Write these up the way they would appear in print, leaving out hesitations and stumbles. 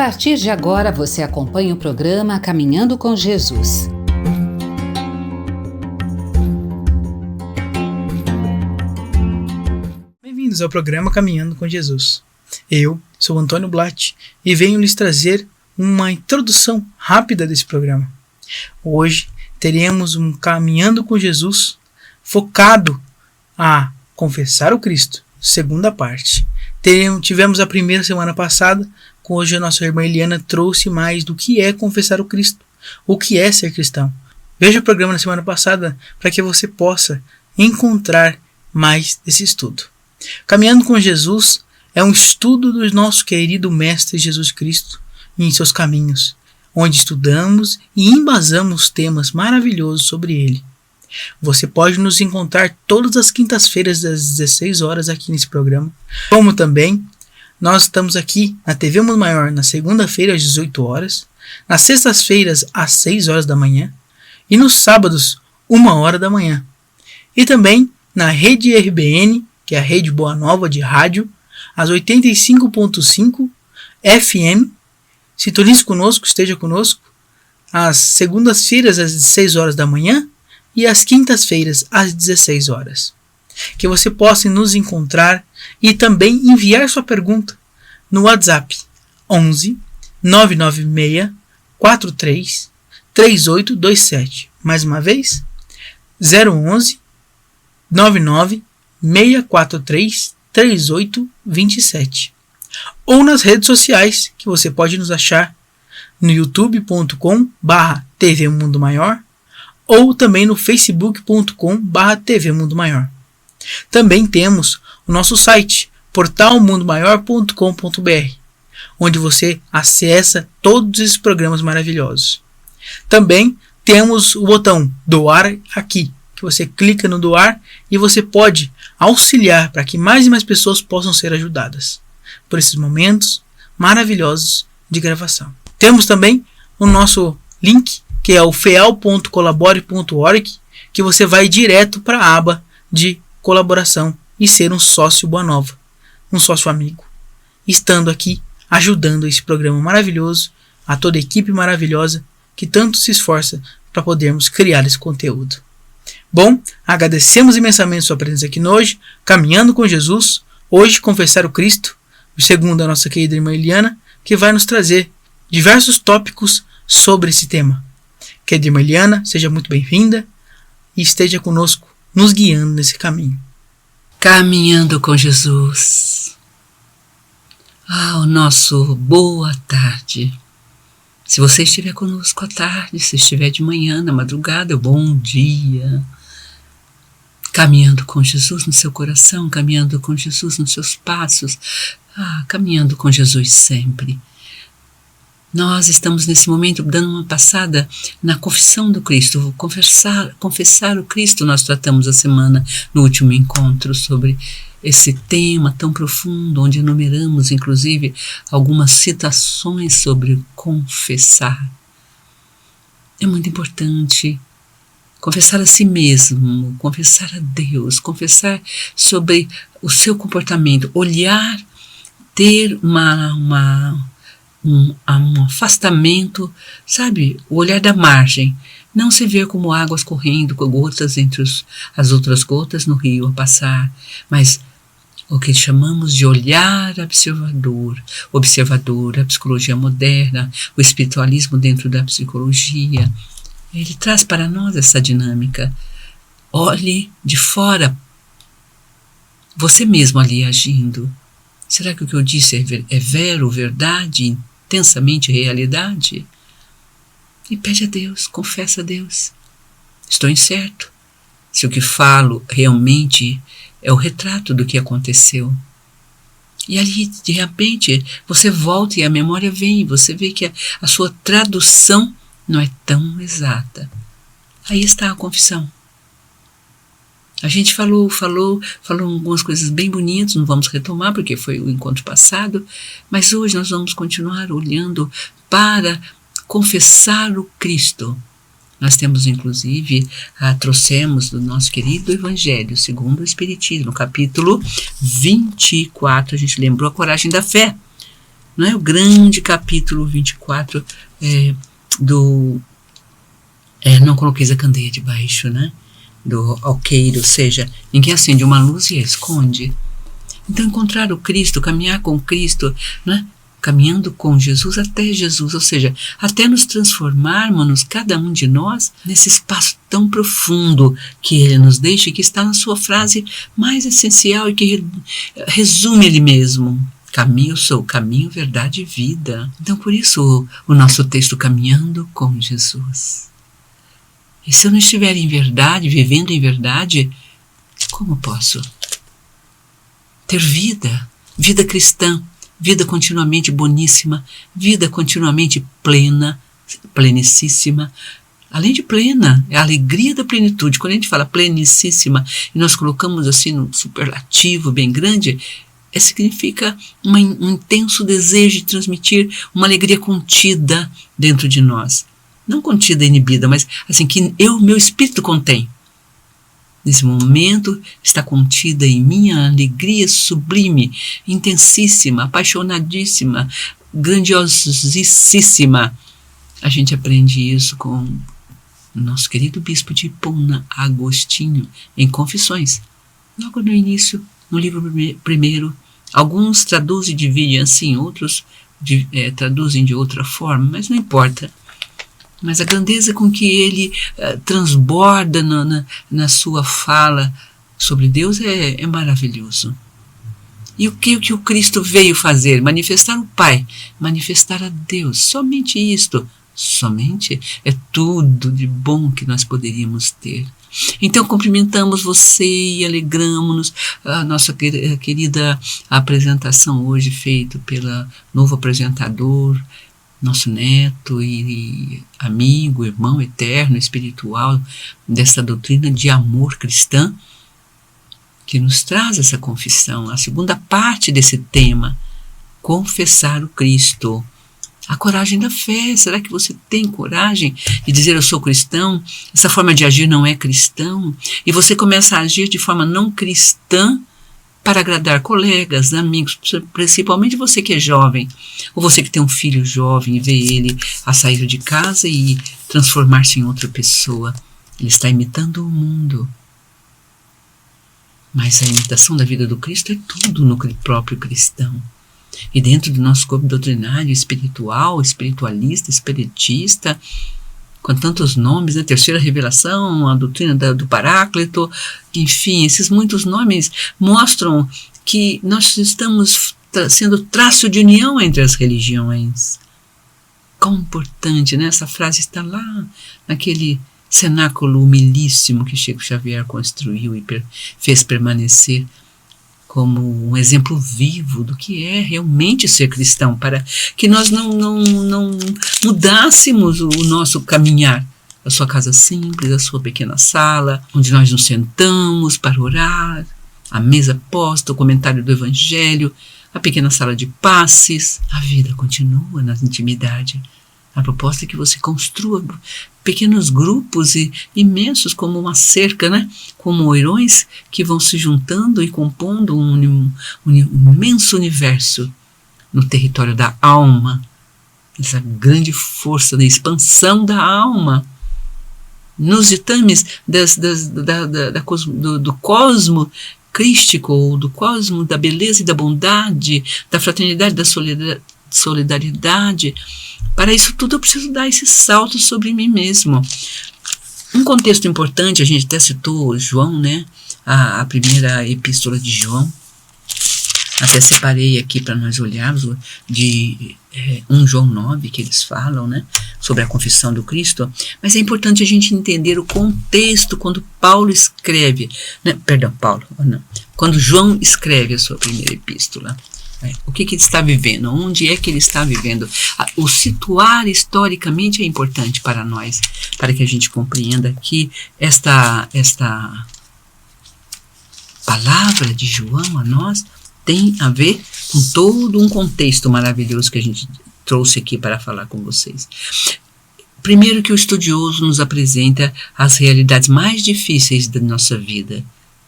partir de agora, você acompanha o programa Caminhando com Jesus. Bem-vindos ao programa Caminhando com Jesus. Eu sou Antônio Blatt e venho lhes trazer uma introdução rápida desse programa. Hoje teremos um Caminhando com Jesus focado a confessar o Cristo, segunda parte. Tivemos a primeira semana passada, hoje a nossa irmã Eliana trouxe mais do que é confessar o Cristo, o que é ser cristão. Veja o programa na semana passada para que você possa encontrar mais desse estudo. Caminhando com Jesus é um estudo do nosso querido Mestre Jesus Cristo em seus caminhos, onde estudamos e embasamos temas maravilhosos sobre ele. Você pode nos encontrar todas as quintas-feiras das 16 horas aqui nesse programa, como também nós estamos aqui na TV Mundo Maior na segunda-feira às 18 horas, nas sextas-feiras às 6 horas da manhã e nos sábados 1 hora da manhã. E também na Rede RBN, que é a Rede Boa Nova de rádio, às 85.5 FM. Sintonize conosco, esteja conosco, às segundas-feiras às 16 horas da manhã e às quintas-feiras às 16 horas. Que você possa nos encontrar e também enviar sua pergunta no WhatsApp 11 996 43 3827. Mais uma vez, 011 99 643 3827. Ou nas redes sociais, que você pode nos achar no youtube.com/TV Mundo Maior ou também no facebook.com/TV Mundo Maior. Também temos o nosso site, portalmundomaior.com.br, onde você acessa todos esses programas maravilhosos. Também temos o botão doar aqui, que você clica no doar e você pode auxiliar para que mais e mais pessoas possam ser ajudadas por esses momentos maravilhosos de gravação. Temos também o nosso link, que é o feal.colabore.org, que você vai direto para a aba de colaboração e ser um sócio Boa Nova, um sócio amigo, estando aqui ajudando esse programa maravilhoso, a toda a equipe maravilhosa que tanto se esforça para podermos criar esse conteúdo. Bom, agradecemos imensamente sua presença aqui hoje, Caminhando com Jesus, hoje confessar o Cristo, segundo a nossa querida irmã Eliana, que vai nos trazer diversos tópicos sobre esse tema. Querida irmã Eliana, seja muito bem-vinda e esteja conosco, nos guiando nesse caminho. Caminhando com Jesus. O nosso boa tarde. Se você estiver conosco à tarde, se estiver de manhã, na madrugada, bom dia. Caminhando com Jesus no seu coração, caminhando com Jesus nos seus passos, caminhando com Jesus sempre. Nós estamos nesse momento dando uma passada na confissão do Cristo, confessar o Cristo. Nós tratamos a semana no último encontro sobre esse tema tão profundo, onde enumeramos inclusive algumas citações sobre confessar. É muito importante confessar a si mesmo, confessar a Deus, confessar sobre o seu comportamento, olhar, ter um afastamento, sabe? O olhar da margem. Não se ver como águas correndo, com gotas entre as outras gotas no rio a passar, mas o que chamamos de olhar observador, a psicologia moderna, o espiritualismo dentro da psicologia. Ele traz para nós essa dinâmica. Olhe de fora, você mesmo ali agindo. Será que o que eu disse é vero, verdade, intensamente realidade? E pede a Deus, confessa a Deus. Estou incerto se o que falo realmente é o retrato do que aconteceu. E ali, de repente, você volta e a memória vem, e você vê que a sua tradução não é tão exata. Aí está a confissão. A gente falou algumas coisas bem bonitas, não vamos retomar porque foi o encontro passado, mas hoje nós vamos continuar olhando para confessar o Cristo. Nós temos, inclusive, trouxemos do nosso querido Evangelho, segundo o Espiritismo, no capítulo 24, a gente lembrou a coragem da fé. não é? O grande capítulo 24 não coloqueis a candeia debaixo, né? Do alqueire, ou seja, ninguém acende uma luz e a esconde. Então, encontrar o Cristo, caminhar com Cristo, né? Caminhando com Jesus até Jesus, ou seja, até nos transformarmos, cada um de nós, nesse espaço tão profundo que Ele nos deixa e que está na sua frase mais essencial e que resume Ele mesmo. Caminho, eu sou o caminho, verdade e vida. Então, por isso, o nosso texto, caminhando com Jesus. E se eu não estiver em verdade, vivendo em verdade, como posso ter vida? Vida cristã, vida continuamente boníssima, vida continuamente plena, plenicíssima. Além de plena, é a alegria da plenitude. Quando a gente fala plenicíssima e nós colocamos assim num superlativo bem grande, significa um intenso desejo de transmitir uma alegria contida dentro de nós. Não contida, inibida, mas assim que meu espírito contém. Nesse momento está contida em mim a alegria sublime, intensíssima, apaixonadíssima, grandiosíssima. A gente aprende isso com o nosso querido bispo de Hipona, Agostinho, em Confissões. Logo no início, no livro primeiro, alguns traduzem e dividem assim, outros traduzem de outra forma, mas não importa. Mas a grandeza com que ele transborda na sua fala sobre Deus é maravilhoso. E o que o Cristo veio fazer? Manifestar o Pai, manifestar a Deus. Somente isto, somente é tudo de bom que nós poderíamos ter. Então cumprimentamos você e alegramos-nos a nossa querida apresentação hoje feita pelo novo apresentador, nosso neto e amigo, irmão eterno, espiritual, dessa doutrina de amor cristã, que nos traz essa confissão, a segunda parte desse tema, confessar o Cristo. A coragem da fé. Será que você tem coragem de dizer eu sou cristão? Essa forma de agir não é cristão? E você começa a agir de forma não cristã, para agradar colegas, amigos, principalmente você que é jovem, ou você que tem um filho jovem e vê ele a sair de casa e transformar-se em outra pessoa. Ele está imitando o mundo. Mas a imitação da vida do Cristo é tudo no próprio cristão. E dentro do nosso corpo doutrinário, espiritual, espiritualista, espiritista, com tantos nomes, né? Terceira revelação, a doutrina do Paráclito, enfim, esses muitos nomes mostram que nós estamos sendo traço de união entre as religiões. Quão importante, né? Essa frase está lá naquele cenáculo humilíssimo que Chico Xavier construiu e fez permanecer como um exemplo vivo do que é realmente ser cristão, para que nós não mudássemos o nosso caminhar. A sua casa simples, a sua pequena sala, onde nós nos sentamos para orar, a mesa posta, o comentário do Evangelho, a pequena sala de passes. A vida continua na intimidade. A proposta é que você construa pequenos grupos imensos, como uma cerca, né? Como oirões que vão se juntando e compondo um imenso universo no território da alma. Essa grande força da expansão da alma. Nos ditames do cosmo crístico, ou do cosmo da beleza e da bondade, da fraternidade, da solidariedade. Para isso tudo eu preciso dar esse salto sobre mim mesmo. Um contexto importante, a gente até citou João, né? A primeira epístola de João. Até separei aqui para nós olharmos de 1 João 9, que eles falam, né? Sobre a confissão do Cristo. Mas é importante a gente entender o contexto quando Paulo escreve, né? Quando João escreve a sua primeira epístola. O que ele está vivendo? Onde é que ele está vivendo? O situar historicamente é importante para nós, para que a gente compreenda que esta palavra de João a nós tem a ver com todo um contexto maravilhoso que a gente trouxe aqui para falar com vocês. Primeiro, que o estudioso nos apresenta as realidades mais difíceis da nossa vida.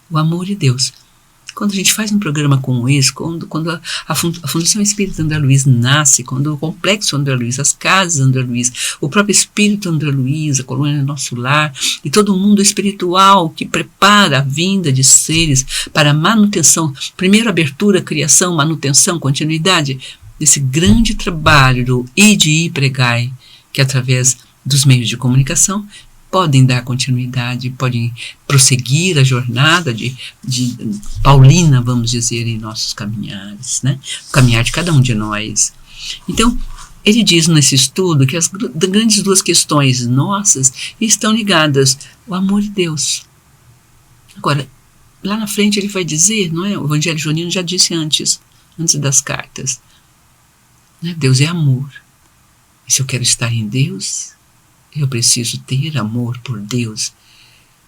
O amor de Deus. Quando a gente faz um programa como esse, quando a Fundação Espírita André Luiz nasce, quando o Complexo André Luiz, as casas André Luiz, o próprio Espírito André Luiz, a colônia Nosso Lar, e todo o mundo espiritual que prepara a vinda de seres para a manutenção, primeiro abertura, criação, manutenção, continuidade, desse grande trabalho do Ide e Pregai, que através dos meios de comunicação podem dar continuidade, podem prosseguir a jornada de paulina, vamos dizer, em nossos caminhares, né? O caminhar de cada um de nós. Então, ele diz nesse estudo que as grandes duas questões nossas estão ligadas ao amor de Deus. Agora, lá na frente ele vai dizer, não é? O Evangelho Joanino já disse antes das cartas, né? Deus é amor. E se eu quero estar em Deus, eu preciso ter amor por Deus.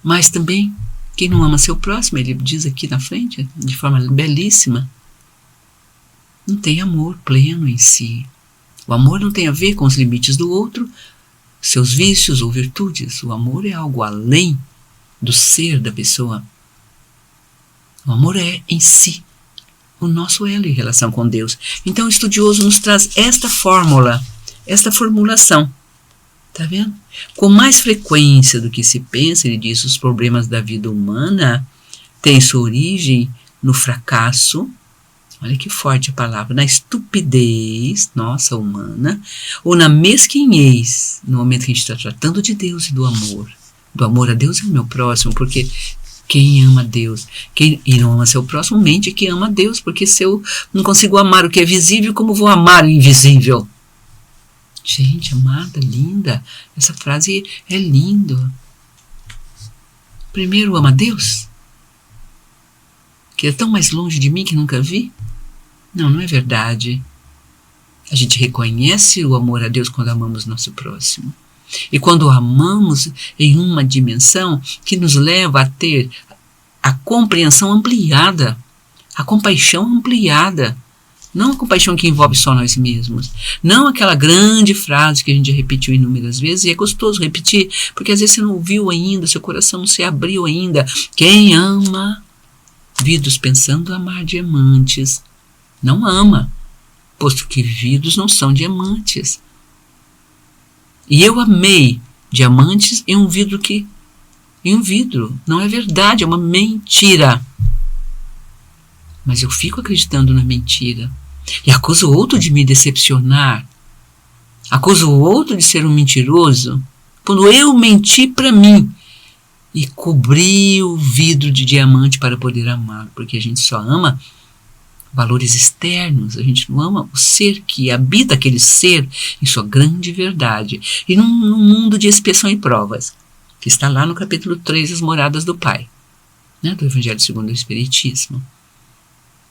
Mas também, quem não ama seu próximo, ele diz aqui na frente, de forma belíssima, não tem amor pleno em si. O amor não tem a ver com os limites do outro, seus vícios ou virtudes. O amor é algo além do ser da pessoa. O amor é, em si, o nosso elo em relação com Deus. Então o estudioso nos traz esta fórmula, esta formulação. Está vendo? Com mais frequência do que se pensa, ele diz, os problemas da vida humana têm sua origem no fracasso, olha que forte a palavra, na estupidez, nossa, humana, ou na mesquinhez, no momento que a gente está tratando de Deus e do amor a Deus e ao meu próximo, porque quem ama Deus, e não ama seu próximo, mente que ama Deus, porque se eu não consigo amar o que é visível, como vou amar o invisível? Gente, amada, linda, essa frase é linda. Primeiro ama Deus, que é tão mais longe de mim que nunca vi? Não é verdade. A gente reconhece o amor a Deus quando amamos nosso próximo. E quando amamos em uma dimensão que nos leva a ter a compreensão ampliada, a compaixão ampliada. Não a compaixão que envolve só nós mesmos. Não aquela grande frase que a gente já repetiu inúmeras vezes, e é gostoso repetir, porque às vezes você não ouviu ainda, seu coração não se abriu ainda. Quem ama, vidros pensando amar diamantes, não ama, posto que vidros não são diamantes. E eu amei diamantes em um vidro não é verdade, é uma mentira. Mas eu fico acreditando na mentira. E acuso o outro de me decepcionar. Acuso o outro de ser um mentiroso. Quando eu menti para mim e cobri o vidro de diamante para poder amar. Porque a gente só ama valores externos. A gente não ama o ser que habita aquele ser em sua grande verdade. E num mundo de expiação e provas. Que está lá no capítulo 3, as moradas do Pai. Né, do Evangelho segundo o Espiritismo.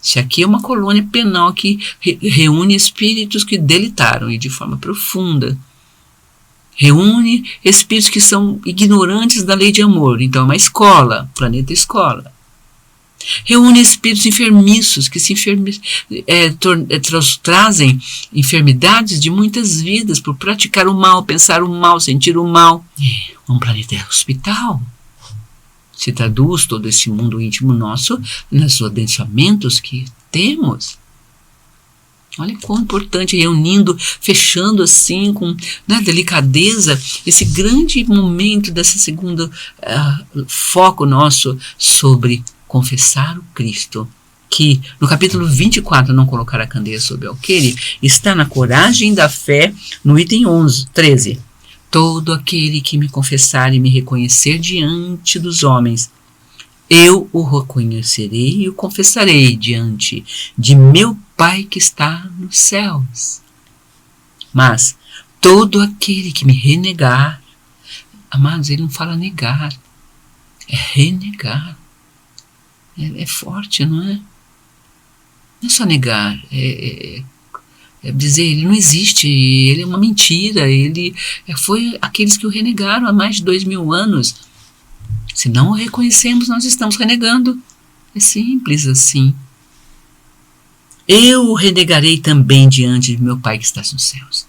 Se aqui é uma colônia penal que reúne espíritos que delitaram e de forma profunda. Reúne espíritos que são ignorantes da lei de amor. Então é uma escola, planeta escola. Reúne espíritos enfermiços que trazem enfermidades de muitas vidas por praticar o mal, pensar o mal, sentir o mal. Um planeta hospital. Se traduz todo esse mundo íntimo nosso nos adensamentos que temos. Olha quão importante, reunindo, fechando assim com delicadeza esse grande momento dessa segunda foco nosso sobre confessar o Cristo, que no capítulo 24, não colocar a candeia sobre o alqueire, está na coragem da fé, no item 13. Todo aquele que me confessar e me reconhecer diante dos homens, eu o reconhecerei e o confessarei diante de meu Pai que está nos céus. Mas todo aquele que me renegar, amados, ele não fala negar, é renegar. É forte, não é? Não é só negar, é dizer, ele não existe, ele é uma mentira, ele foi aqueles que o renegaram há mais de 2000 anos. Se não o reconhecemos, nós estamos renegando. É simples assim. Eu o renegarei também diante de meu Pai que está nos céus.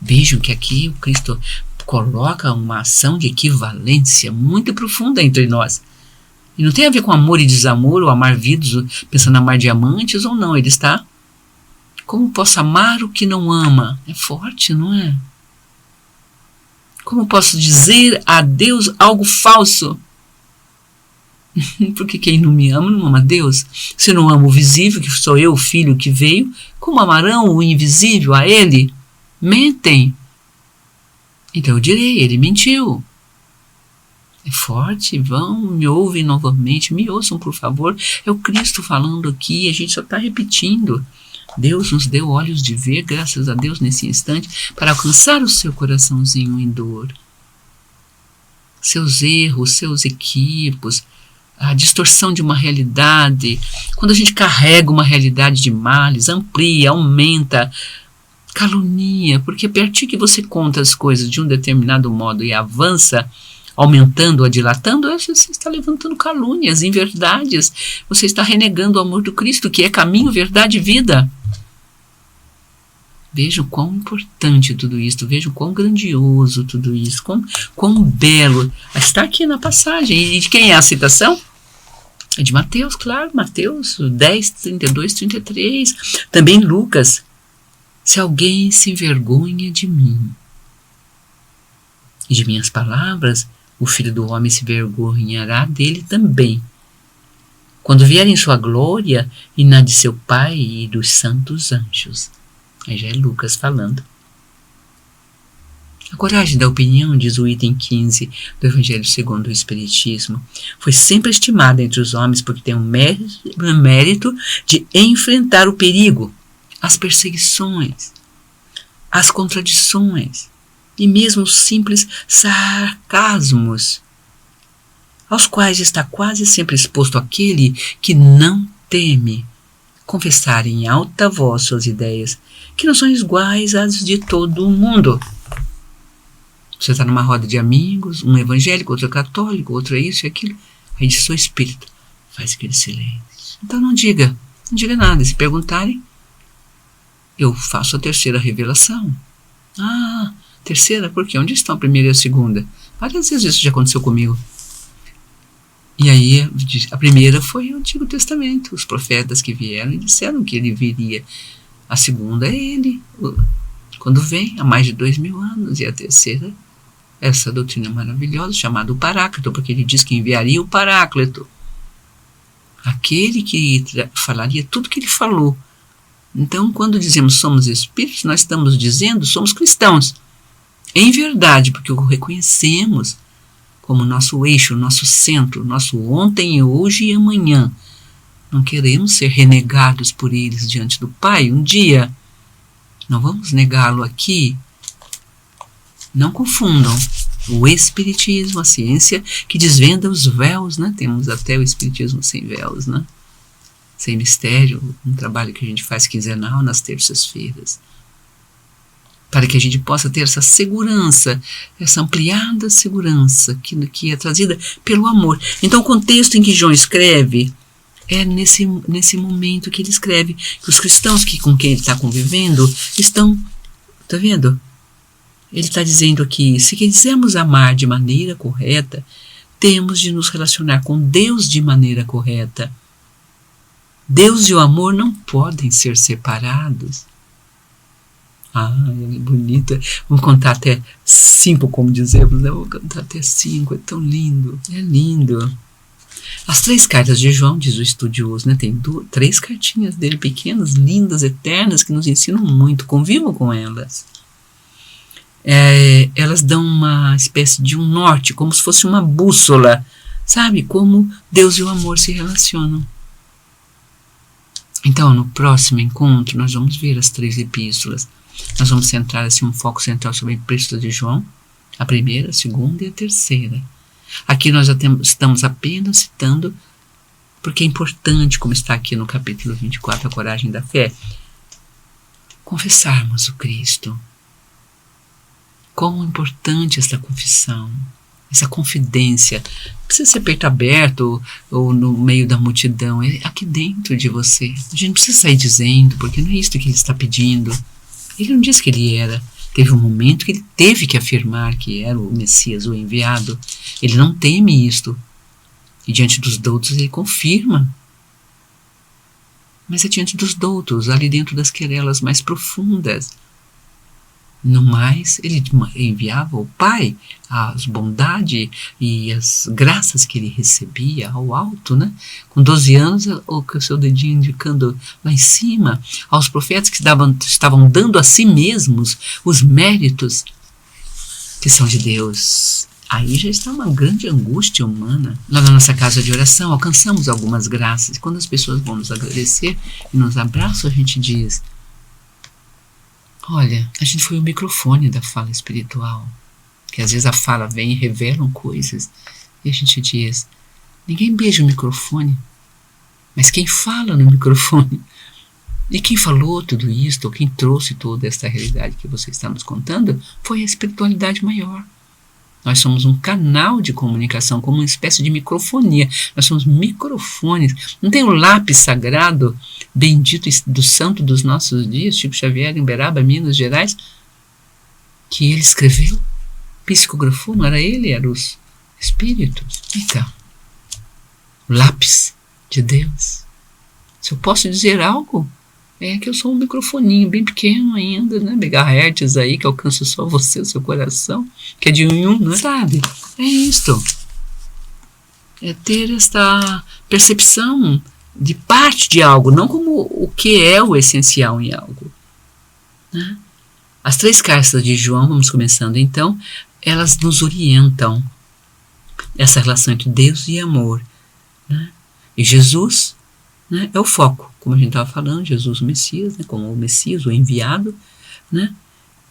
Vejam que aqui o Cristo coloca uma ação de equivalência muito profunda entre nós. E não tem a ver com amor e desamor, ou amar vidros, pensando em amar diamantes ou não. Ele está, como posso amar o que não ama? É forte, não é? Como posso dizer a Deus algo falso? Porque quem não me ama não ama Deus. Se não ama o visível, que sou eu, o filho que veio, como amarão o invisível a ele? Mentem. Então eu direi, ele mentiu. É forte, vão, me ouvem novamente, me ouçam por favor. É o Cristo falando aqui, a gente só está repetindo. Deus nos deu olhos de ver, graças a Deus, nesse instante, para alcançar o seu coraçãozinho em dor. Seus erros, seus equívocos, a distorção de uma realidade. Quando a gente carrega uma realidade de males, amplia, aumenta, calunia, porque a partir que você conta as coisas de um determinado modo e avança, aumentando ou dilatando, você está levantando calúnias, inverdades, você está renegando o amor do Cristo, que é caminho, verdade e vida. Vejam quão importante tudo isso, vejam quão grandioso tudo isso, quão belo. Está aqui na passagem. E de quem é a citação? É de Mateus, claro, Mateus 10, 32, 33. Também Lucas. Se alguém se envergonha de mim e de minhas palavras, o Filho do Homem se envergonhará dele também, quando vier em sua glória e na de seu Pai e dos santos anjos. Aí já é Lucas falando. A coragem da opinião, diz o item 15 do Evangelho segundo o Espiritismo, foi sempre estimada entre os homens porque tem um mérito de enfrentar o perigo, as perseguições, as contradições e mesmo os simples sarcasmos, aos quais está quase sempre exposto aquele que não teme confessar em alta voz suas ideias, que não são iguais às de todo o mundo. Você está numa roda de amigos, um evangélico, outro católico, outro é isso e aquilo, aí diz, sou espírita, faz aquele silêncio. Então não diga nada. Se perguntarem, eu faço a terceira revelação. Ah, terceira? Por quê? Onde estão a primeira e a segunda? Várias vezes isso já aconteceu comigo. E aí, a primeira foi o Antigo Testamento, os profetas que vieram e disseram que ele viria. A segunda é ele, quando vem, há mais de 2000 anos. E a terceira, essa doutrina maravilhosa, chamada o Paráclito, porque ele diz que enviaria o Paráclito. Aquele que falaria tudo que ele falou. Então, quando dizemos somos espíritos, nós estamos dizendo somos cristãos. Em verdade, porque o reconhecemos como nosso eixo, nosso centro, nosso ontem, hoje e amanhã. Não queremos ser renegados por eles diante do Pai um dia. Não vamos negá-lo aqui. Não confundam o Espiritismo, a ciência que desvenda os véus, né? Temos até o Espiritismo sem véus, né? Sem mistério, um trabalho que a gente faz quinzenal nas terças-feiras, para que a gente possa ter essa segurança, essa ampliada segurança que é trazida pelo amor. Então o contexto em que João escreve é nesse momento que ele escreve, que os cristãos com quem ele está convivendo estão, está vendo? Ele está dizendo aqui, se quisermos amar de maneira correta, temos de nos relacionar com Deus de maneira correta. Deus e o amor não podem ser separados. Ah, é bonita. Vamos contar até 5, como dizemos, né? Vamos contar até 5, é tão lindo. É lindo. As 3 cartas de João, diz o estudioso, né? Tem 3 cartinhas dele pequenas, lindas, eternas, que nos ensinam muito. Convivam com elas. Elas dão uma espécie de um norte, como se fosse uma bússola. Sabe? Como Deus e o amor se relacionam. Então, no próximo encontro, nós vamos ver as 3 epístolas. Nós vamos centrar assim, um foco central sobre a epístola de João, a primeira, a segunda e a terceira. Aqui nós já estamos apenas citando, porque é importante, como está aqui no capítulo 24, a coragem da fé, confessarmos o Cristo. Como é importante esta confissão, essa confidência. Não precisa ser peito aberto ou no meio da multidão, é aqui dentro de você. A gente não precisa sair dizendo, porque não é isso que ele está pedindo. Ele não disse que ele era. Teve um momento que ele teve que afirmar que era o Messias, o enviado. Ele não teme isto. E diante dos doutos ele confirma. Mas é diante dos doutos, ali dentro das querelas mais profundas. No mais, ele enviava ao Pai as bondades e as graças que ele recebia ao alto, né? Com 12 anos, o seu dedinho indicando lá em cima, aos profetas que estavam dando a si mesmos os méritos que são de Deus. Aí já está uma grande angústia humana. Lá na nossa casa de oração, alcançamos algumas graças. Quando as pessoas vão nos agradecer e nos abraçam, a gente diz: olha, a gente foi o microfone da fala espiritual. Que às vezes a fala vem e revelam coisas. E a gente diz: ninguém beija o microfone, mas quem fala no microfone. E quem falou tudo isto, ou quem trouxe toda esta realidade que você está nos contando, foi a espiritualidade maior. Nós somos um canal de comunicação, como uma espécie de microfonia. Nós somos microfones. Não tem o lápis sagrado, bendito do santo dos nossos dias, Chico Xavier, em Beraba, Minas Gerais, que ele escreveu, psicografou, não era ele, eram os espíritos. Então, o lápis de Deus. Se eu posso dizer algo, é que eu sou um microfoninho bem pequeno ainda, né? Megahertz aí, que alcança só você, o seu coração, que é de um em um, né? Sabe? É isto. É ter esta percepção de parte de algo, não como o que é o essencial em algo. Né? As 3 cartas de João, vamos começando então, elas nos orientam essa relação entre Deus e amor. Né? E Jesus, né, é o foco. Como a gente estava falando, Jesus o Messias, né, como o Messias, o enviado, né,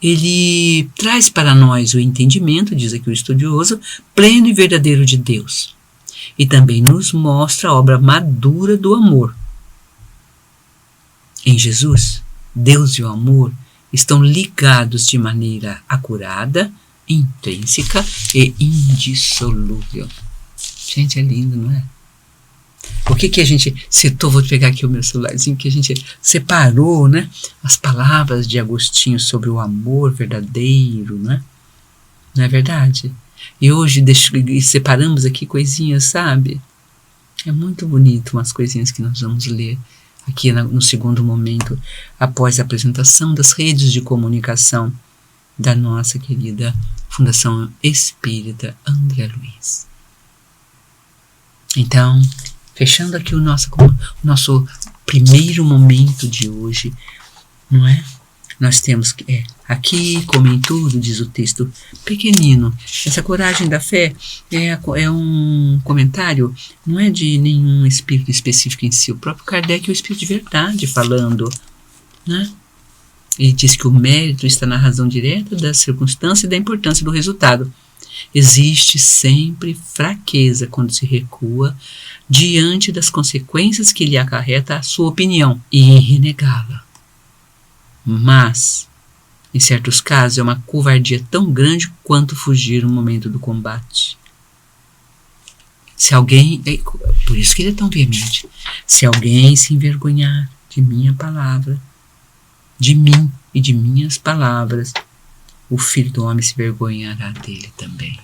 ele traz para nós o entendimento, diz aqui o estudioso, pleno e verdadeiro de Deus. E também nos mostra a obra madura do amor. Em Jesus, Deus e o amor estão ligados de maneira acurada, intrínseca e indissolúvel. Gente, é lindo, não é? O que a gente citou, vou pegar aqui o meu celularzinho, que a gente separou, né, as palavras de Agostinho sobre o amor verdadeiro, né? Não é verdade? E hoje separamos aqui coisinhas, sabe? É muito bonito umas coisinhas que nós vamos ler aqui no segundo momento, após a apresentação das redes de comunicação da nossa querida Fundação Espírita André Luiz. Então, fechando aqui o nosso primeiro momento de hoje, não é? Nós temos que, aqui, como em tudo, diz o texto pequenino, essa coragem da fé é um comentário, não é de nenhum espírito específico em si, o próprio Kardec é o espírito de verdade falando, né? Ele diz que o mérito está na razão direta da circunstância e da importância do resultado. Existe sempre fraqueza quando se recua diante das consequências que lhe acarreta a sua opinião e renegá-la. Mas, em certos casos, é uma covardia tão grande quanto fugir no momento do combate. Se alguém, por isso que ele é tão veemente, se alguém se envergonhar de minha palavra, de mim e de minhas palavras, o Filho do Homem se vergonhará dele também.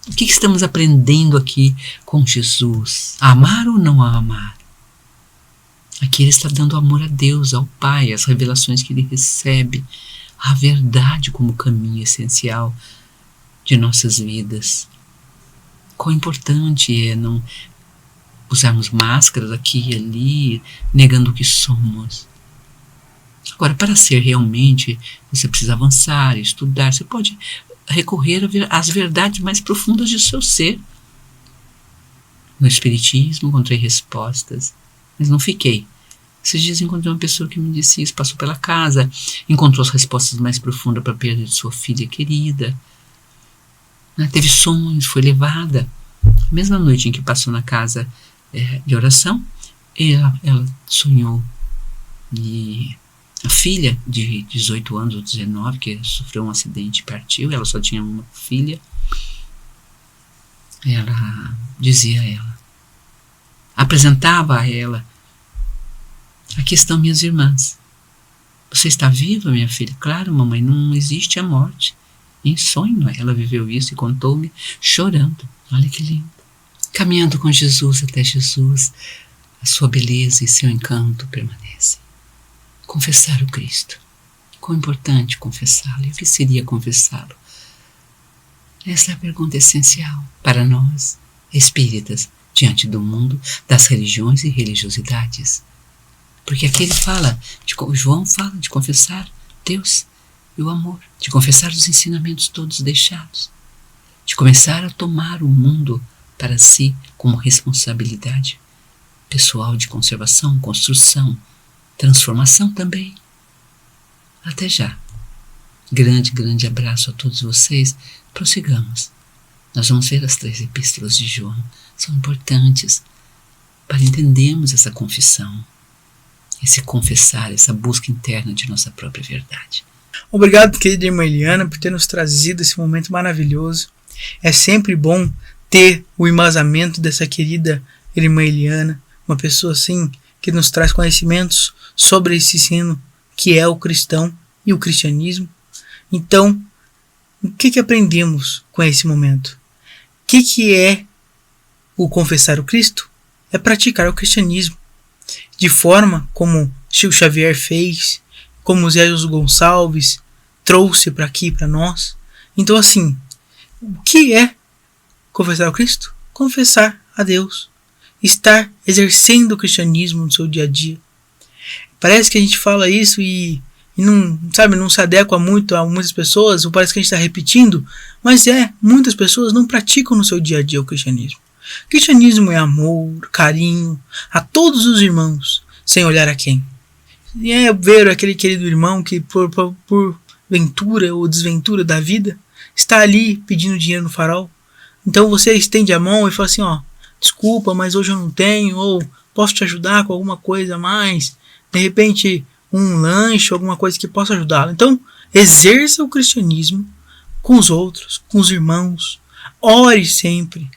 O que estamos aprendendo aqui com Jesus? A amar ou não a amar? Aqui ele está dando amor a Deus, ao Pai, as revelações que ele recebe, a verdade como caminho essencial de nossas vidas. Quão importante é não usarmos máscaras aqui e ali, negando o que somos. Agora, para ser realmente, você precisa avançar, estudar, você pode recorrer às verdades mais profundas de seu ser. No Espiritismo, encontrei respostas, mas não fiquei. Esses dias encontrei uma pessoa que me disse isso, passou pela casa, encontrou as respostas mais profundas para a perda de sua filha querida. Teve sonhos, foi levada. A mesma noite em que passou na casa de oração, ela sonhou. E a filha de 18 anos ou 19, que sofreu um acidente e partiu, ela só tinha uma filha, ela dizia a ela, apresentava a ela: aqui estão minhas irmãs. Você está viva, minha filha? Claro, mamãe, não existe a morte. Em sonho, ela viveu isso e contou-me chorando. Olha que lindo. Caminhando com Jesus até Jesus, a sua beleza e seu encanto permanecem. Confessar o Cristo. Quão importante confessá-lo. E o que seria confessá-lo? Essa é a pergunta essencial para nós, espíritas, diante do mundo, das religiões e religiosidades. Porque aqui ele fala, João fala de confessar Deus e o amor, de confessar os ensinamentos todos deixados, de começar a tomar o mundo para si como responsabilidade pessoal de conservação, construção, transformação também. Até já. Grande abraço a todos vocês. Prossigamos. Nós vamos ver as 3 epístolas de João. São importantes para entendermos essa confissão, esse confessar, essa busca interna de nossa própria verdade. Obrigado, querida irmã Eliana, por ter nos trazido esse momento maravilhoso. É sempre bom ter o embasamento dessa querida irmã Eliana, uma pessoa assim que nos traz conhecimentos sobre esse ensino que é o cristão e o cristianismo. Então, o que aprendemos com esse momento? O que é o confessar o Cristo? É praticar o cristianismo, de forma como Chico Xavier fez, como Zé Gonçalves trouxe para aqui para nós. Então assim, o que é confessar o Cristo? Confessar a Deus, estar exercendo o cristianismo no seu dia a dia. Parece que a gente fala isso e não se adequa muito a muitas pessoas, ou parece que a gente está repetindo, mas muitas pessoas não praticam no seu dia a dia o cristianismo. O cristianismo é amor, carinho a todos os irmãos, sem olhar a quem. E é ver aquele querido irmão que por ventura ou desventura da vida está ali pedindo dinheiro no farol. Então você estende a mão e fala assim, desculpa, mas hoje eu não tenho, ou posso te ajudar com alguma coisa a mais, de repente um lanche, alguma coisa que possa ajudá-lo. Então exerça o cristianismo com os outros, com os irmãos, ore sempre.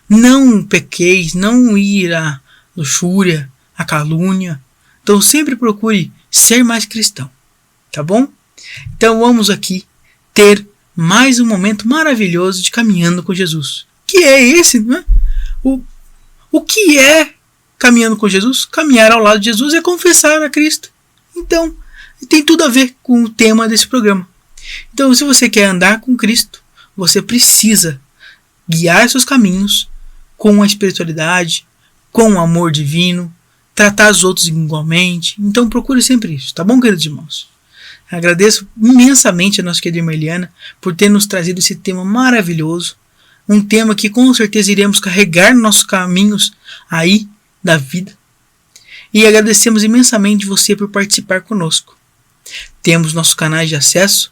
Não pequeis, não ir à luxúria, à calúnia. Então sempre procure ser mais cristão, tá bom? Então vamos aqui ter mais um momento maravilhoso de caminhando com Jesus. Que é esse, né? O que é caminhando com Jesus? Caminhar ao lado de Jesus é confessar a Cristo. Então, tem tudo a ver com o tema desse programa. Então, se você quer andar com Cristo, você precisa guiar seus caminhos com a espiritualidade, com o amor divino, tratar os outros igualmente. Então procure sempre isso, tá bom, queridos irmãos? Agradeço imensamente a nossa querida irmã Eliana por ter nos trazido esse tema maravilhoso, um tema que com certeza iremos carregar nos nossos caminhos aí da vida. E agradecemos imensamente você por participar conosco. Temos nossos canais de acesso,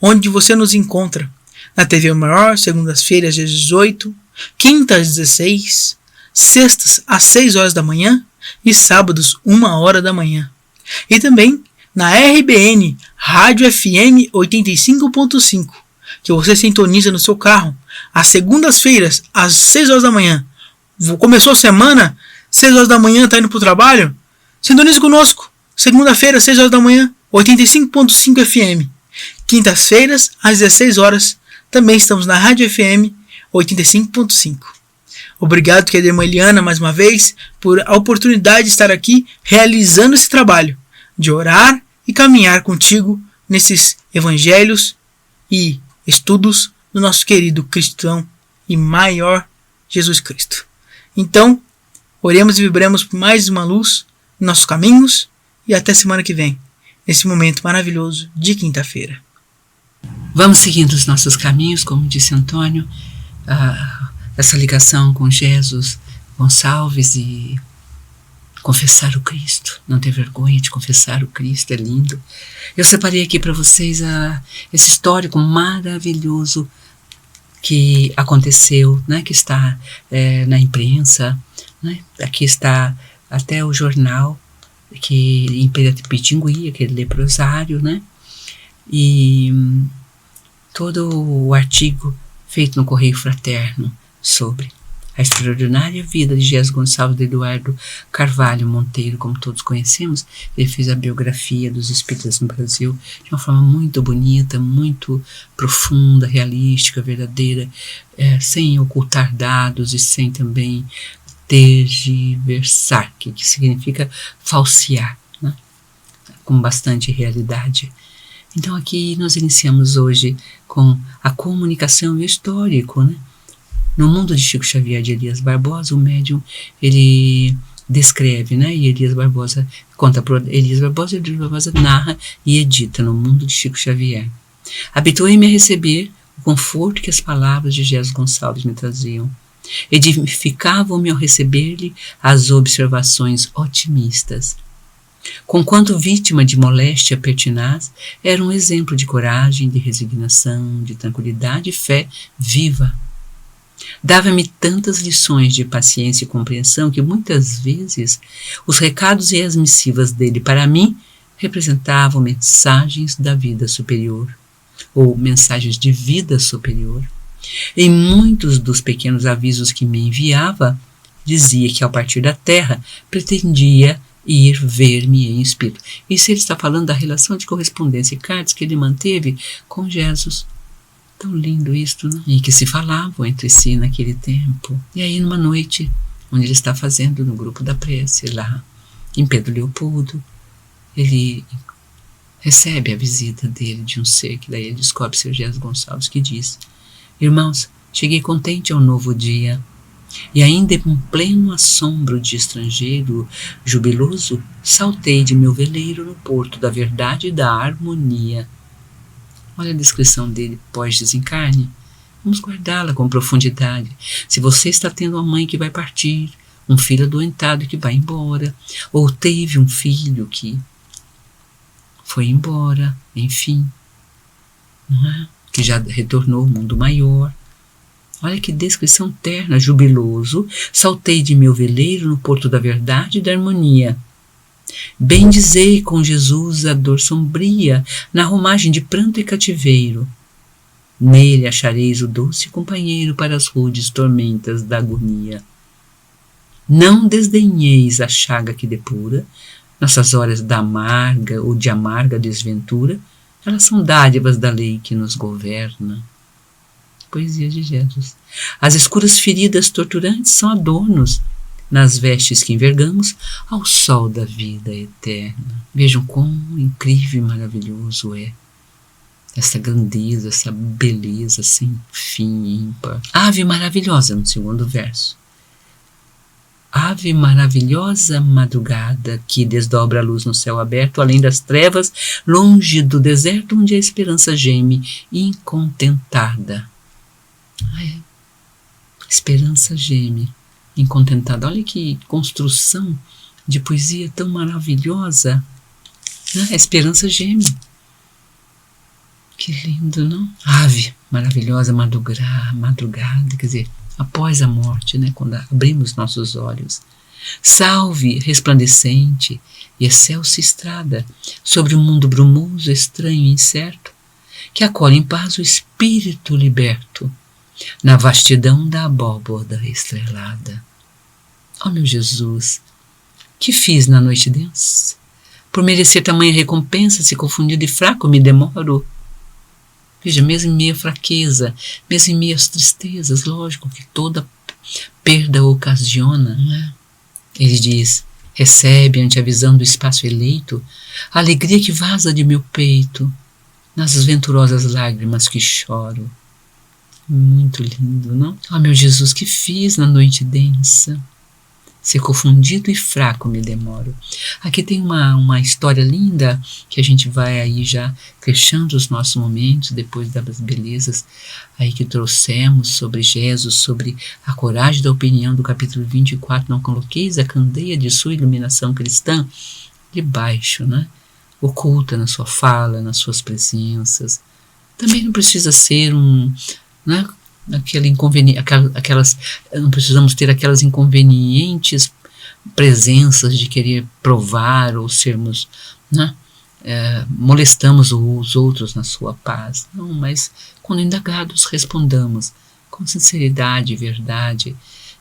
onde você nos encontra na TV Maior, segundas-feiras às 18, quintas às 16, sextas às 6 horas da manhã e sábados 1 hora da manhã. E também na RBN Rádio FM 85.5, que você sintoniza no seu carro às segundas-feiras às 6 horas da manhã. Começou a semana, 6 horas da manhã, está indo para o trabalho? Sintonize conosco, segunda-feira, 6 horas da manhã, 85.5 FM. Quintas-feiras, às 16 horas, também estamos na Rádio FM 85.5. Obrigado, querida irmã Eliana, mais uma vez, por a oportunidade de estar aqui realizando esse trabalho, de orar e caminhar contigo nesses evangelhos e estudos do nosso querido cristão e maior Jesus Cristo. Então, oremos e vibremos por mais uma luz em nossos caminhos e até semana que vem, nesse momento maravilhoso de quinta-feira. Vamos seguindo os nossos caminhos, como disse Antônio, essa ligação com Jesus Gonçalves e confessar o Cristo, não ter vergonha de confessar o Cristo, é lindo. Eu separei aqui para vocês esse histórico maravilhoso que aconteceu, né, que está na imprensa, né, aqui está até o jornal que em Pitingui, aquele leprosário, né, e todo o artigo feito no Correio Fraterno sobre A extraordinária vida de Jesus Gonçalves de Eduardo Carvalho Monteiro, como todos conhecemos. Ele fez a biografia dos espíritas no Brasil de uma forma muito bonita, muito profunda, realística, verdadeira, sem ocultar dados e sem também tergiversar, que significa falsear, né? Com bastante realidade. Então aqui nós iniciamos hoje com a comunicação e o histórico, né? No mundo de Chico Xavier de Elias Barbosa, o médium, ele descreve, né? E Elias Barbosa conta por Elias Barbosa, e Elias Barbosa narra e edita no mundo de Chico Xavier. Habituei-me a receber o conforto que as palavras de Jesus Gonçalves me traziam. Edificavam-me ao receber-lhe as observações otimistas. Conquanto vítima de moléstia pertinaz, era um exemplo de coragem, de resignação, de tranquilidade e fé viva. Dava-me tantas lições de paciência e compreensão que muitas vezes os recados e as missivas dele para mim representavam mensagens da vida superior, ou mensagens de vida superior. Em muitos dos pequenos avisos que me enviava, dizia que ao partir da terra pretendia ir ver-me em espírito. Isso ele está falando da relação de correspondência e cartas que ele manteve com Jesus. Tão lindo isto, né? E que se falavam entre si naquele tempo. E aí numa noite, onde ele está fazendo no grupo da prece, lá em Pedro Leopoldo, ele recebe a visita dele de um ser que daí ele descobre ser Jesus Gonçalves, que diz: irmãos, cheguei contente ao novo dia, e ainda em pleno assombro de estrangeiro jubiloso, saltei de meu veleiro no porto da verdade e da harmonia. Olha a descrição dele pós-desencarne. Vamos guardá-la com profundidade. Se você está tendo uma mãe que vai partir, um filho adoentado que vai embora, ou teve um filho que foi embora, enfim, não é? Que já retornou ao mundo maior. Olha que descrição terna, jubiloso, saltei de meu veleiro no porto da verdade e da harmonia. Bendizei com Jesus a dor sombria, na romagem de pranto e cativeiro. Nele achareis o doce companheiro para as rudes tormentas da agonia. Não desdenheis a chaga que depura, nossas horas da amarga ou de amarga desventura, elas são dádivas da lei que nos governa. Poesia de Jesus. As escuras feridas torturantes são adornos nas vestes que envergamos ao sol da vida eterna. Vejam quão incrível e maravilhoso é essa grandeza, essa beleza sem fim e ímpar. Ave maravilhosa, no segundo verso. Ave maravilhosa madrugada que desdobra a luz no céu aberto, além das trevas, longe do deserto onde a esperança geme, incontentada. Esperança geme, incontentada. Olha que construção de poesia tão maravilhosa, né? A esperança geme. Que lindo, não? Ave maravilhosa madrugada, quer dizer, após a morte, né? Quando abrimos nossos olhos. Salve, resplandecente e excelsa estrada sobre um mundo brumoso, estranho e incerto, que acolhe em paz o espírito liberto na vastidão da abóbora estrelada. Ó meu Jesus, que fiz na noite densa? Por merecer tamanha recompensa, se confundido e fraco me demoro. Veja, mesmo em meia fraqueza, mesmo em meias tristezas, lógico que toda perda ocasiona, não é? Ele diz: recebe ante a visão do espaço eleito a alegria que vaza de meu peito nas venturosas lágrimas que choro. Muito lindo, não? Ó meu Jesus, que fiz na noite densa? Ser confundido e fraco me demoro. Aqui tem uma história linda que a gente vai aí já fechando os nossos momentos depois das belezas aí que trouxemos sobre Jesus, sobre a coragem da opinião do capítulo 24. Não coloqueis a candeia de sua iluminação cristã debaixo, né? Oculta na sua fala, nas suas presenças. Também não precisa ser né? Não precisamos ter aquelas inconvenientes presenças de querer provar ou sermos, né? Molestamos os outros na sua paz. Não, mas quando indagados respondamos com sinceridade e verdade,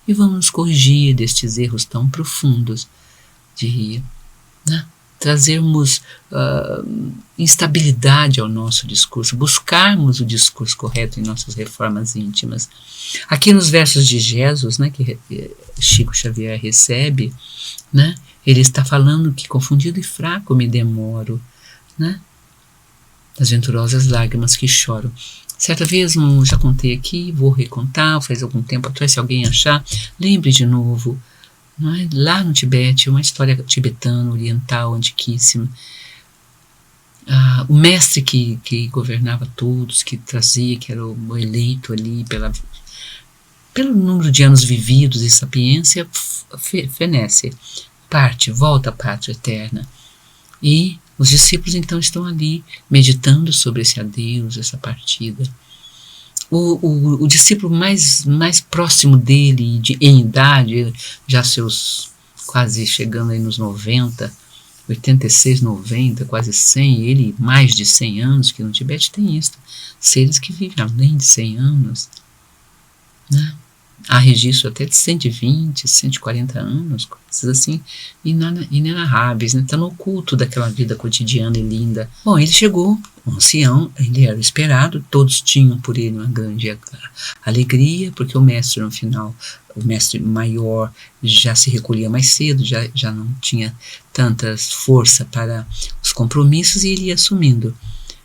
e vamos nos corrigir destes erros tão profundos de, né, trazermos instabilidade ao nosso discurso, buscarmos o discurso correto em nossas reformas íntimas. Aqui nos versos de Jesus, né, que Chico Xavier recebe, né, ele está falando que confundido e fraco me demoro, né, das venturosas lágrimas que choram. Certa vez, já contei aqui, vou recontar, faz algum tempo atrás, se alguém achar, lembre de novo. Não é? Lá no Tibete, uma história tibetana, oriental, antiquíssima. O mestre que governava todos, que trazia, que era o eleito ali pelo número de anos vividos e sapiência, fenece, parte, volta à pátria eterna. E os discípulos então estão ali meditando sobre esse adeus, essa partida. O discípulo mais próximo dele em idade, já seus quase chegando aí nos 90, 86, 90, quase 100, ele mais de 100 anos, que no Tibete tem isso, seres que vivem além de 100 anos, né? Há registro até de 120, 140 anos, coisas assim, inenarráveis, né? Está no oculto daquela vida cotidiana e linda. Bom, ele chegou, um ancião, ele era esperado, todos tinham por ele uma grande alegria, porque o mestre, no final, o mestre maior, já se recolhia mais cedo, já não tinha tanta força para os compromissos, e ele ia assumindo.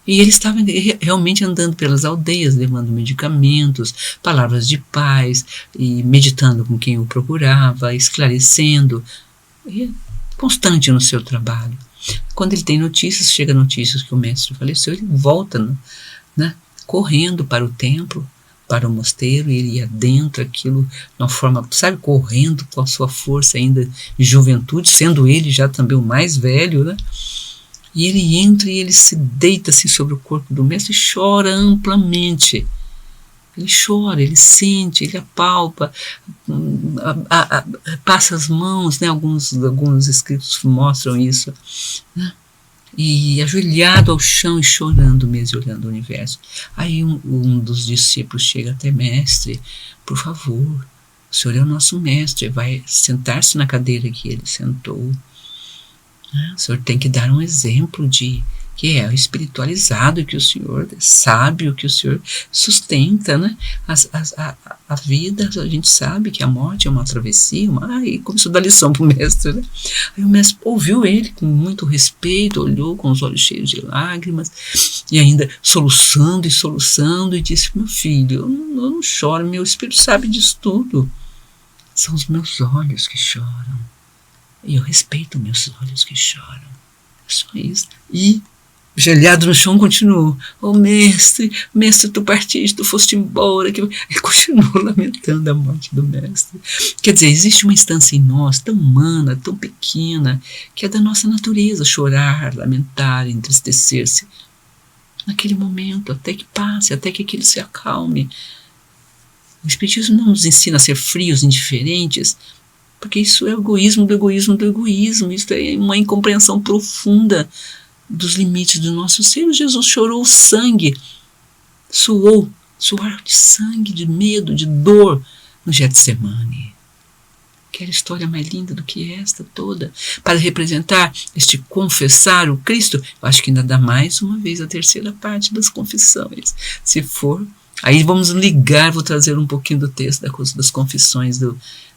E ele estava realmente andando pelas aldeias, levando medicamentos, palavras de paz, e meditando com quem o procurava, esclarecendo, e constante no seu trabalho. Quando ele tem notícias, chega notícias que o mestre faleceu, ele volta, né, correndo para o templo, para o mosteiro, e ele adentra aquilo de uma forma, sabe, correndo com a sua força ainda de juventude, sendo ele já também o mais velho, né? E ele entra e ele se deita-se sobre o corpo do mestre e chora amplamente. Ele chora, ele sente, ele apalpa, passa as mãos, né? Alguns escritos mostram isso, né? E ajoelhado ao chão e chorando mesmo, olhando o universo. Aí um dos discípulos chega até: mestre, por favor, o senhor é o nosso mestre, vai sentar-se na cadeira que ele sentou. O senhor tem que dar um exemplo de que é o espiritualizado, que o senhor é sábio, que o senhor sustenta, né? A vida, a gente sabe que a morte é uma travessia, e começou a dar lição para o mestre, né? Aí o mestre ouviu ele com muito respeito, olhou com os olhos cheios de lágrimas, e ainda soluçando, e disse: meu filho, eu não choro, meu espírito sabe disso tudo. São os meus olhos que choram. E eu respeito meus olhos que choram. É só isso. E, ajoelhado no chão, continuou: mestre, tu partiste, tu foste embora. Ele continuou lamentando a morte do mestre. Quer dizer, existe uma instância em nós tão humana, tão pequena, que é da nossa natureza chorar, lamentar, entristecer-se. Naquele momento, até que passe, até que aquilo se acalme. O Espiritismo não nos ensina a ser frios, indiferentes, porque isso é egoísmo do egoísmo do egoísmo. Isso é uma incompreensão profunda dos limites do nosso ser. Jesus chorou sangue, suor de sangue, de medo, de dor no Getsemane. Quer história mais linda do que esta toda? Para representar este confessar o Cristo, eu acho que ainda dá mais uma vez a terceira parte das confissões. Se for, aí vamos ligar, vou trazer um pouquinho do texto das confissões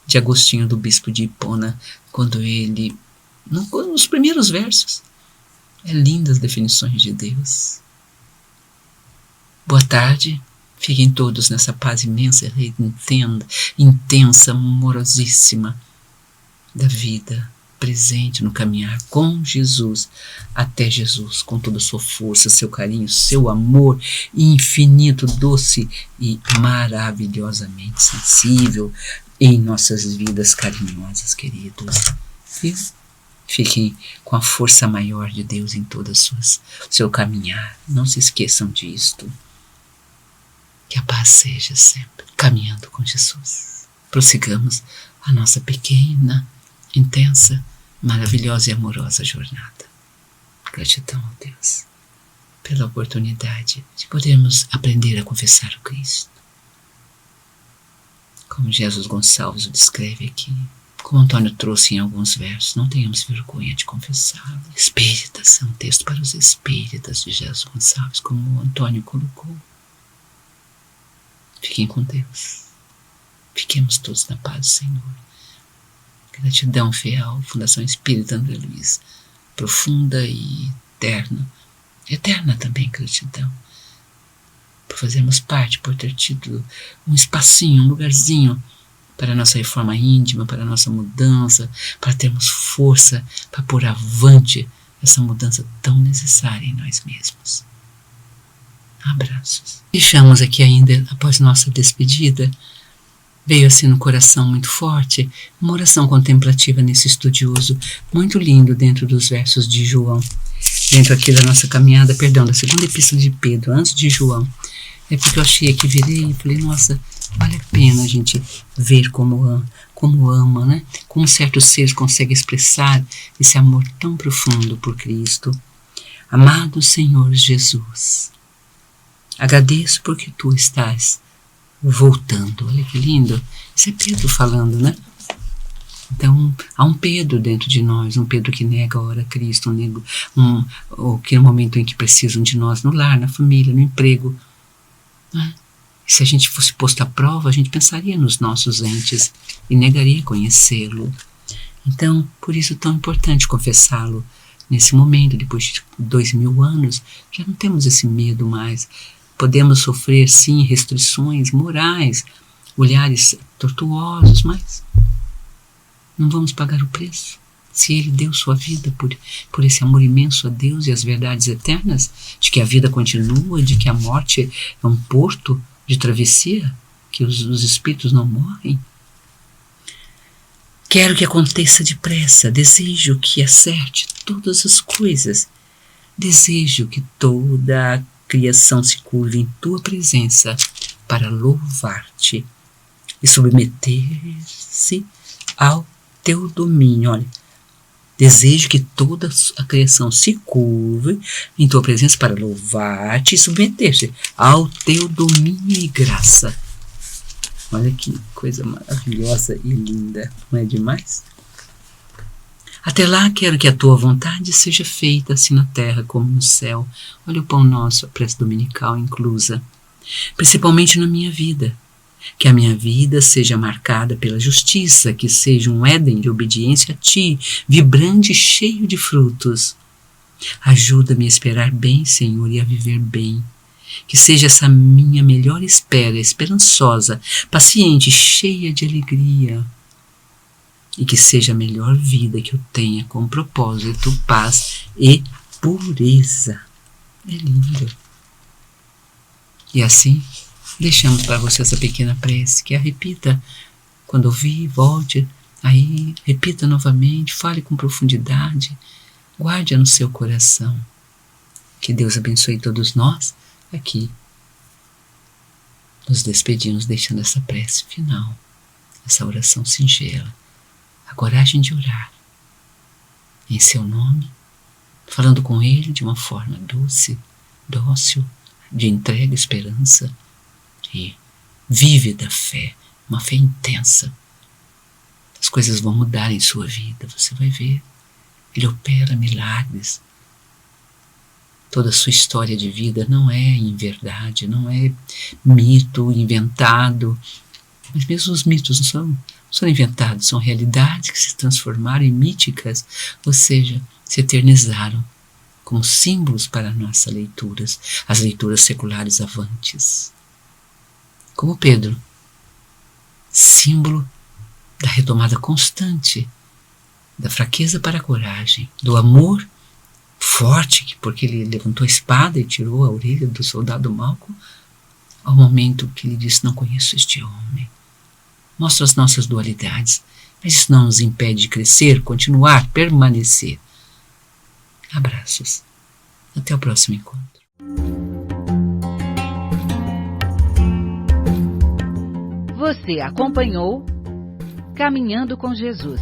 de Agostinho, do bispo de Hipona, quando ele, nos primeiros versos, é lindas as definições de Deus. Boa tarde, fiquem todos nessa paz imensa, intensa, amorosíssima da vida presente no caminhar com Jesus, até Jesus, com toda a sua força, seu carinho, seu amor infinito, doce e maravilhosamente sensível em nossas vidas carinhosas, queridos. Viu? Fiquem com a força maior de Deus em todo o seu caminhar. Não se esqueçam disto. Que a paz seja sempre caminhando com Jesus. Prossigamos a nossa pequena, intensa, maravilhosa e amorosa jornada. Gratidão a Deus pela oportunidade de podermos aprender a confessar o Cristo. como Jesus Gonçalves o descreve aqui, como Antônio trouxe em alguns versos, não tenhamos vergonha de confessá-lo. Espíritas, é um texto para os espíritas de Jesus Gonçalves, como o Antônio colocou. Fiquem com Deus. Fiquemos todos na paz do Senhor. Gratidão fiel, Fundação Espírita André Luiz, profunda e eterna. Eterna também gratidão, por fazermos parte, por ter tido um espacinho, um lugarzinho para a nossa reforma íntima, para a nossa mudança, para termos força para pôr avante essa mudança tão necessária em nós mesmos. Abraços. Deixamos aqui ainda, após nossa despedida, veio assim no coração muito forte, uma oração contemplativa nesse estudioso, muito lindo dentro dos versos de João, dentro aqui da nossa caminhada, da segunda epístola de Pedro, antes de João. É porque eu achei aqui, virei e falei, nossa, vale a pena a gente ver como ama, né? Como certos seres conseguem expressar esse amor tão profundo por Cristo. Amado Senhor Jesus, agradeço porque Tu estás voltando. Olha que lindo. Isso é Pedro falando, né? Então, há um Pedro dentro de nós, um Pedro que nega a hora a Cristo, ou que no momento em que precisam de nós, no lar, na família, no emprego. Né? Se a gente fosse posto à prova, a gente pensaria nos nossos entes e negaria conhecê-lo. Então, por isso é tão importante confessá-lo nesse momento, depois de 2000 anos, já não temos esse medo mais. Podemos sofrer, sim, restrições morais, olhares tortuosos, mas não vamos pagar o preço. Se Ele deu sua vida por esse amor imenso a Deus e as verdades eternas, de que a vida continua, de que a morte é um porto de travessia, que os espíritos não morrem. Quero que aconteça depressa, desejo que acerte todas as coisas, desejo que toda a criação se curve em Tua presença para louvar-te e submeter-se ao Teu domínio. Olha, desejo que toda a criação se curve em Tua presença para louvar-te e submeter-se ao Teu domínio e graça. Olha que coisa maravilhosa e linda, não é demais? Até lá quero que a Tua vontade seja feita assim na terra como no céu. Olha o pão nosso, a prece dominical inclusa. Principalmente na minha vida. Que a minha vida seja marcada pela justiça, que seja um Éden de obediência a Ti, vibrante e cheio de frutos. Ajuda-me a esperar bem, Senhor, e a viver bem. Que seja essa minha melhor espera, esperançosa, paciente, cheia de alegria. E que seja a melhor vida que eu tenha com propósito, paz e pureza. É lindo. E assim, deixamos para você essa pequena prece, que a repita quando ouvir, volte, aí repita novamente, fale com profundidade, guarde-a no seu coração. Que Deus abençoe todos nós. Aqui nos despedimos deixando essa prece final, essa oração singela, a coragem de orar em seu nome, falando com Ele de uma forma doce, dócil, de entrega, esperança e vívida fé, uma fé intensa. As coisas vão mudar em sua vida, você vai ver. Ele opera milagres. Toda a sua história de vida não é em verdade, não é mito inventado. Mas mesmo os mitos não são inventados, são realidades que se transformaram em míticas, ou seja, se eternizaram como símbolos para nossas leituras, as leituras seculares avantes. Como Pedro, símbolo da retomada constante, da fraqueza para a coragem, do amor forte, porque ele levantou a espada e tirou a orelha do soldado Malco, ao momento que ele disse, não conheço este homem. Mostra as nossas dualidades, mas isso não nos impede de crescer, continuar, permanecer. Abraços. Até o próximo encontro. Você acompanhou Caminhando com Jesus.